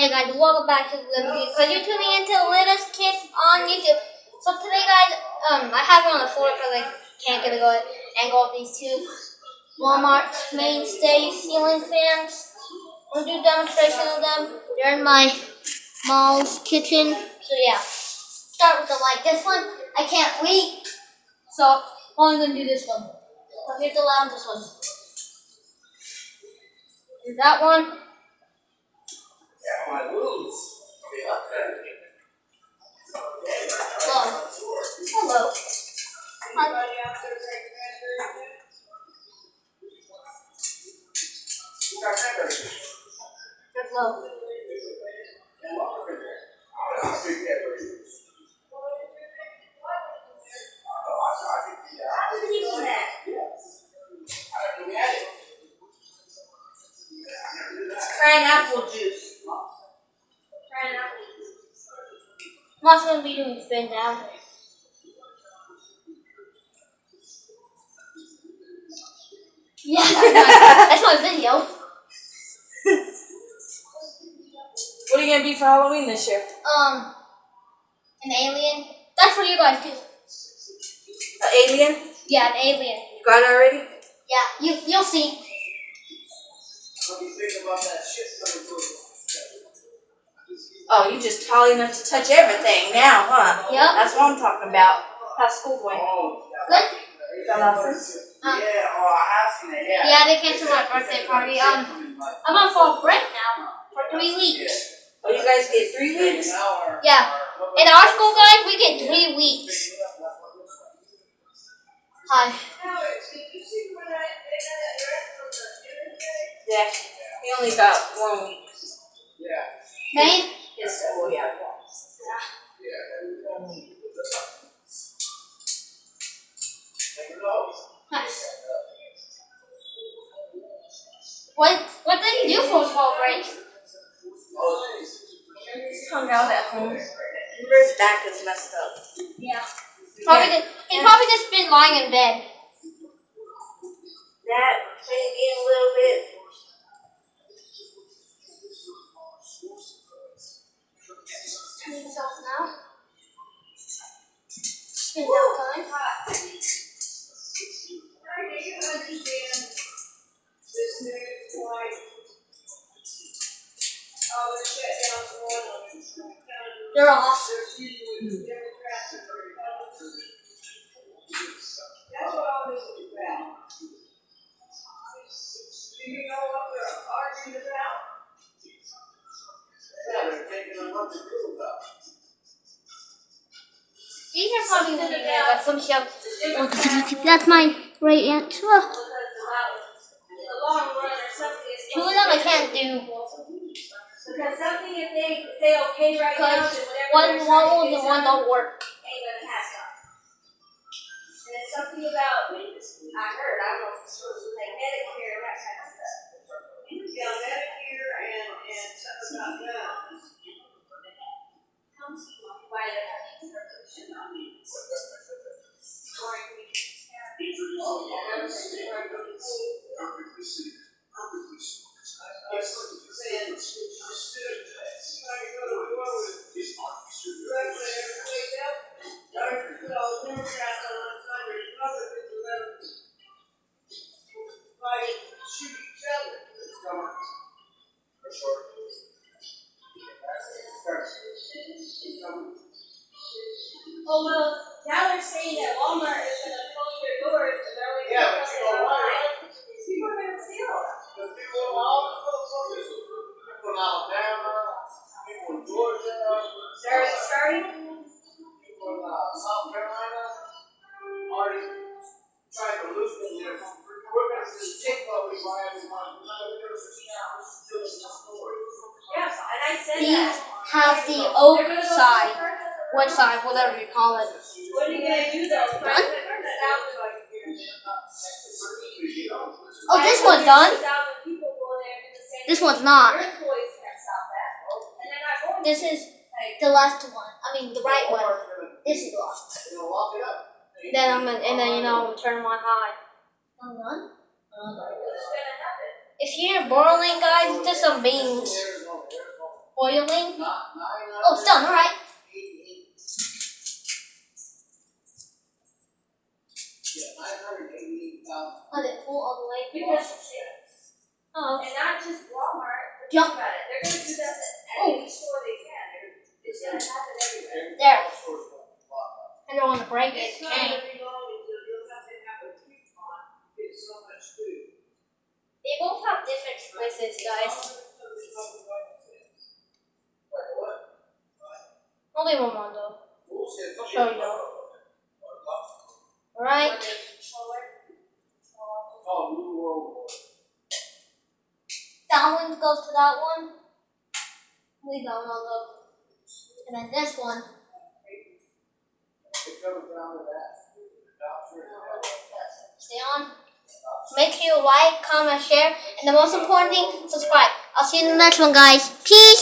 Hey guys, welcome back to the video. So you're tuning into Littlest Kid on YouTube. So today, guys, I have it on the floor because I can't get a good angle of these two Walmart Mainstays ceiling fans. We'll do a demonstration of them. They're in my mom's kitchen. So yeah, start with the light. This one I can't wait. So I'm only gonna do this one. So here's the light on this one. Here's that one. Hello. Hello. Hi. Hello. Try an apple juice. I'm also going to be doing spin down. Yeah, that's my video. What are you gonna be for Halloween this year? An alien. That's for you guys too. An alien? Yeah, an alien. You got it already? Yeah, you'll see. What do you think about that shit coming through? Oh, you just tall enough to touch everything now, huh? Yep. That's what I'm talking about. How's school going? Good? Got lessons? I have seen it, Yeah, they canceled my birthday party. I'm on fall break now for 3 weeks. Oh, you guys get 3 weeks? Yeah. In our school, guys, we get 3 weeks. Hi. Yeah. We only got 1 week. Maine? Yes, school, yeah. 1 week. Nice. What did you do for fall break? Just hung out at home. His back is messed up. Yeah. He's probably just been lying in bed. That playing game a little bit. Turn this off now. Spin down time. They're off. That's what all this is about. Do you know what they're arguing about? Yeah, they're taking a month to do about. These are probably going to be like some show. That's my right answer. Two of them I can't do. Because something if they say okay right now, Because then one wobbles and one don't work. ain't gonna happen. And it's something about, I heard, I don't know if it's true, like Medicare, that kind of stuff. Yeah, Medicare and something about guns. Why they're having this resolution on me. Oh, well, now they're saying that Walmart is going to close their doors and they're only going to sell online. People are going to steal. The people, all the motherfuckers, people in Alabama, people in Georgia, They're already starting? people in South Carolina, already trying to loosen their. We're going to just take what we buy everyone. We're not going to steal in the stores. Yes, and I said These that. have the oak side. Wood side, whatever you call it. What are you going to do though? Oh, this one's done. This one's not. This is the last one. I mean, the right one. This is lost. Then I'm gonna turn my high. I'm done. If you're boiling, guys, it's just some beans. boiling. Not Oh, it's done. All right. 988. Yeah, 988,000. Oh, they pull all the way. Because of chips. Oh. And not just Walmart. But Yeah. think about it. They're going to do that at any store they can. It's going to happen everywhere. There. Stores don't lock up. I don't want to break it. It's not Okay. gonna be long until you'll have to have a coupon to get so much food. They both have different twists, guys. Like what? Only one more though. Fools said I'll show you. Alright. Oh, New World War. That one goes to that one. Leave that one alone. And then this one. It comes down to that. Stay on. Make sure you like, comment, share, and the most important thing, subscribe. I'll see you in the next one, guys. Peace!